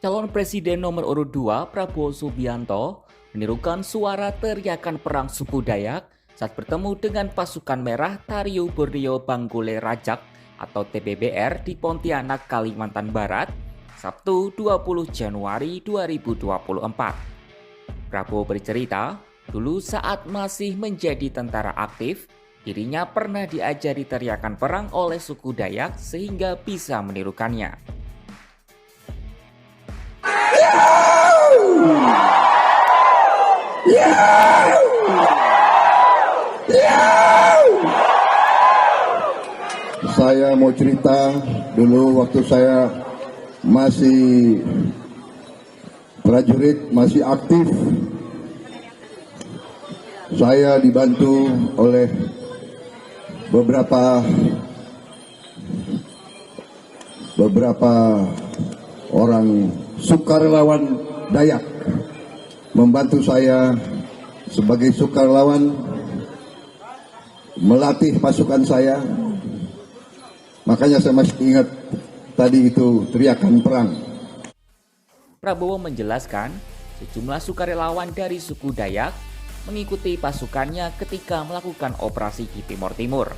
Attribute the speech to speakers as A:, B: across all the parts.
A: Calon Presiden nomor urut 2 Prabowo Subianto menirukan suara teriakan perang suku Dayak saat bertemu dengan pasukan merah Tariu Borneo Banggole Rajak atau TBBR di Pontianak, Kalimantan Barat, Sabtu 20 Januari 2024. Prabowo bercerita, dulu saat masih menjadi tentara aktif, dirinya pernah diajari teriakan perang oleh suku Dayak sehingga bisa menirukannya.
B: Saya mau cerita dulu waktu saya masih prajurit, masih aktif. Saya dibantu oleh beberapa orang sukarelawan Dayak membantu saya sebagai sukarelawan melatih pasukan saya. Makanya saya masih ingat tadi itu teriakan perang.
A: Prabowo menjelaskan sejumlah sukarelawan dari suku Dayak mengikuti pasukannya ketika melakukan operasi di Timur Timur.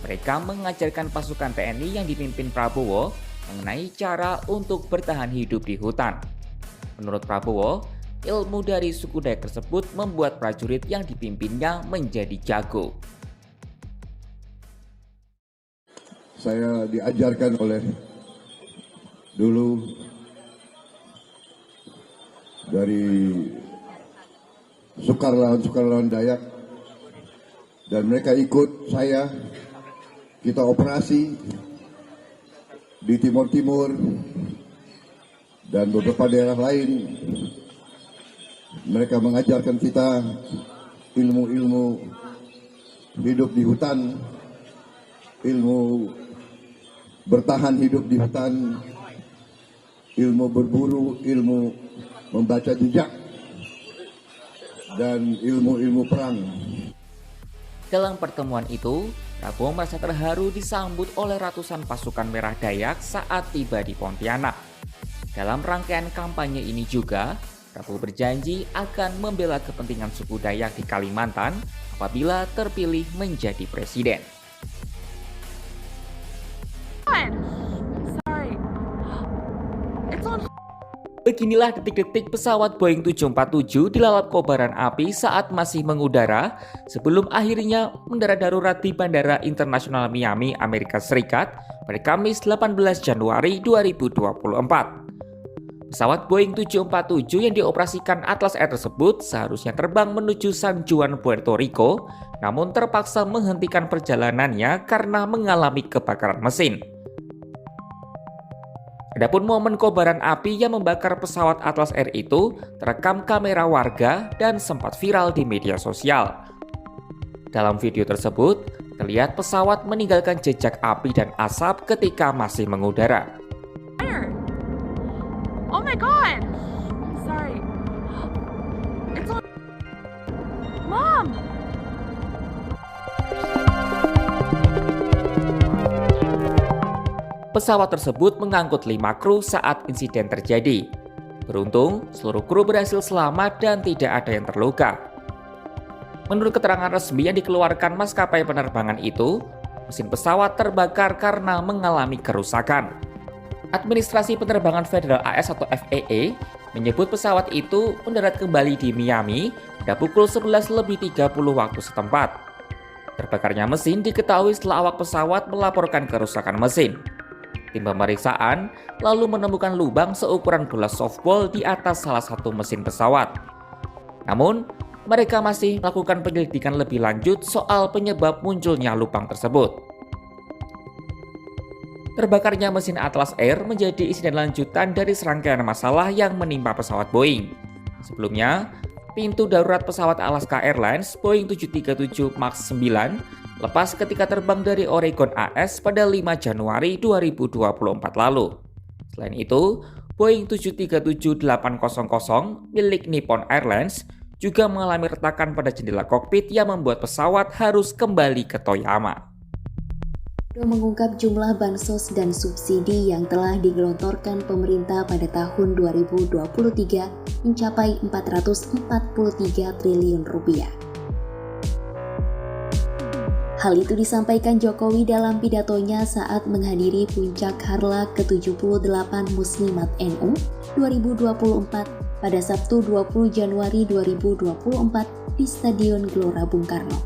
A: Mereka mengajarkan pasukan TNI yang dipimpin Prabowo mengenai cara untuk bertahan hidup di hutan. Menurut Prabowo, ilmu dari suku Dayak tersebut membuat prajurit yang dipimpinnya menjadi jago.
B: Saya diajarkan oleh dulu dari sukarelawan Dayak, dan mereka ikut saya. Kita operasi di Timur Timur dan beberapa daerah lain. Mereka mengajarkan kita ilmu-ilmu hidup di hutan, ilmu bertahan hidup di hutan, ilmu berburu, ilmu membaca jejak, dan ilmu-ilmu perang.
A: Dalam pertemuan itu, Prabowo merasa terharu disambut oleh ratusan pasukan merah Dayak saat tiba di Pontianak. Dalam rangkaian kampanye ini juga, Prabowo berjanji akan membela kepentingan suku Dayak di Kalimantan apabila terpilih menjadi presiden. Beginilah detik-detik pesawat Boeing 747 dilalap kobaran api saat masih mengudara sebelum akhirnya mendarat darurat di Bandara Internasional Miami, Amerika Serikat pada Kamis 18 Januari 2024. Pesawat Boeing 747 yang dioperasikan Atlas Air tersebut seharusnya terbang menuju San Juan, Puerto Rico, namun terpaksa menghentikan perjalanannya karena mengalami kebakaran mesin. Adapun momen kobaran api yang membakar pesawat Atlas Air itu terekam kamera warga dan sempat viral di media sosial. Dalam video tersebut, terlihat pesawat meninggalkan jejak api dan asap ketika masih mengudara.
C: Oh my god! Sorry. It's on. Mom!
A: Pesawat tersebut mengangkut 5 kru saat insiden terjadi. Beruntung, seluruh kru berhasil selamat dan tidak ada yang terluka. Menurut keterangan resmi yang dikeluarkan maskapai penerbangan itu, mesin pesawat terbakar karena mengalami kerusakan. Administrasi Penerbangan Federal AS atau FAA menyebut pesawat itu mendarat kembali di Miami pada pukul 11.30 waktu setempat. Terbakarnya mesin diketahui setelah awak pesawat melaporkan kerusakan mesin. Tim pemeriksaan lalu menemukan lubang seukuran bola softball di atas salah satu mesin pesawat. Namun, mereka masih melakukan penyelidikan lebih lanjut soal penyebab munculnya lubang tersebut. Terbakarnya mesin Atlas Air menjadi insiden lanjutan dari serangkaian masalah yang menimpa pesawat Boeing. Sebelumnya, pintu darurat pesawat Alaska Airlines Boeing 737 MAX 9 lepas ketika terbang dari Oregon AS pada 5 Januari 2024 lalu. Selain itu, Boeing 737-800 milik Nippon Airlines juga mengalami retakan pada jendela kokpit yang membuat pesawat harus kembali ke Toyama.
D: Mengungkap jumlah bansos dan subsidi yang telah digelontorkan pemerintah pada tahun 2023 mencapai 443 triliun rupiah. Hal itu disampaikan Jokowi dalam pidatonya saat menghadiri puncak Harla ke-78 Muslimat NU 2024 pada Sabtu 20 Januari 2024 di Stadion Gelora Bung Karno.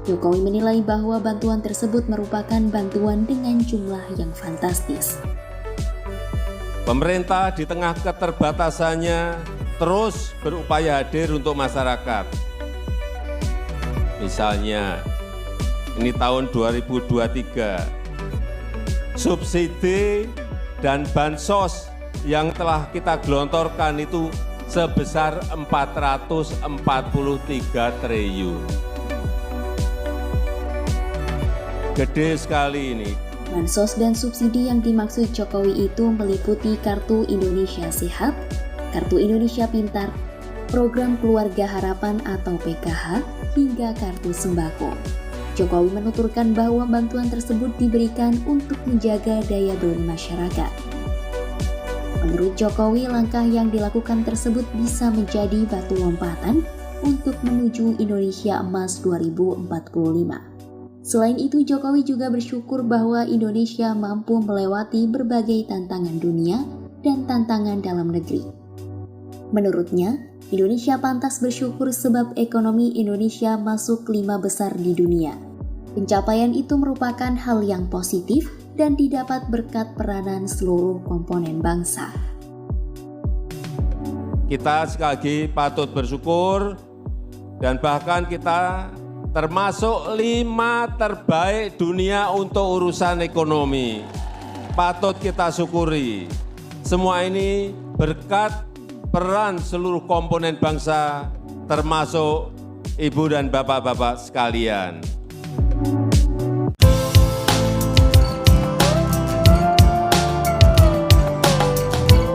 D: Jokowi menilai bahwa bantuan tersebut merupakan bantuan dengan jumlah yang fantastis.
E: Pemerintah di tengah keterbatasannya terus berupaya hadir untuk masyarakat. Misalnya, ini tahun 2023, subsidi dan bansos yang telah kita gelontorkan itu sebesar 443 triliun. Gede sekali ini.
D: Bansos dan subsidi yang dimaksud Jokowi itu meliputi Kartu Indonesia Sehat, Kartu Indonesia Pintar, Program Keluarga Harapan atau PKH, hingga kartu sembako. Jokowi menuturkan bahwa bantuan tersebut diberikan untuk menjaga daya beli masyarakat. Menurut Jokowi, langkah yang dilakukan tersebut bisa menjadi batu lompatan untuk menuju Indonesia Emas 2045. Selain itu, Jokowi juga bersyukur bahwa Indonesia mampu melewati berbagai tantangan dunia dan tantangan dalam negeri. Menurutnya, Indonesia pantas bersyukur sebab ekonomi Indonesia masuk 5 besar di dunia. Pencapaian itu merupakan hal yang positif dan didapat berkat peranan seluruh komponen bangsa.
E: Kita sekali lagi patut bersyukur dan bahkan kita termasuk 5 terbaik dunia untuk urusan ekonomi. Patut kita syukuri. Semua ini berkat peran seluruh komponen bangsa, termasuk ibu dan bapak-bapak sekalian.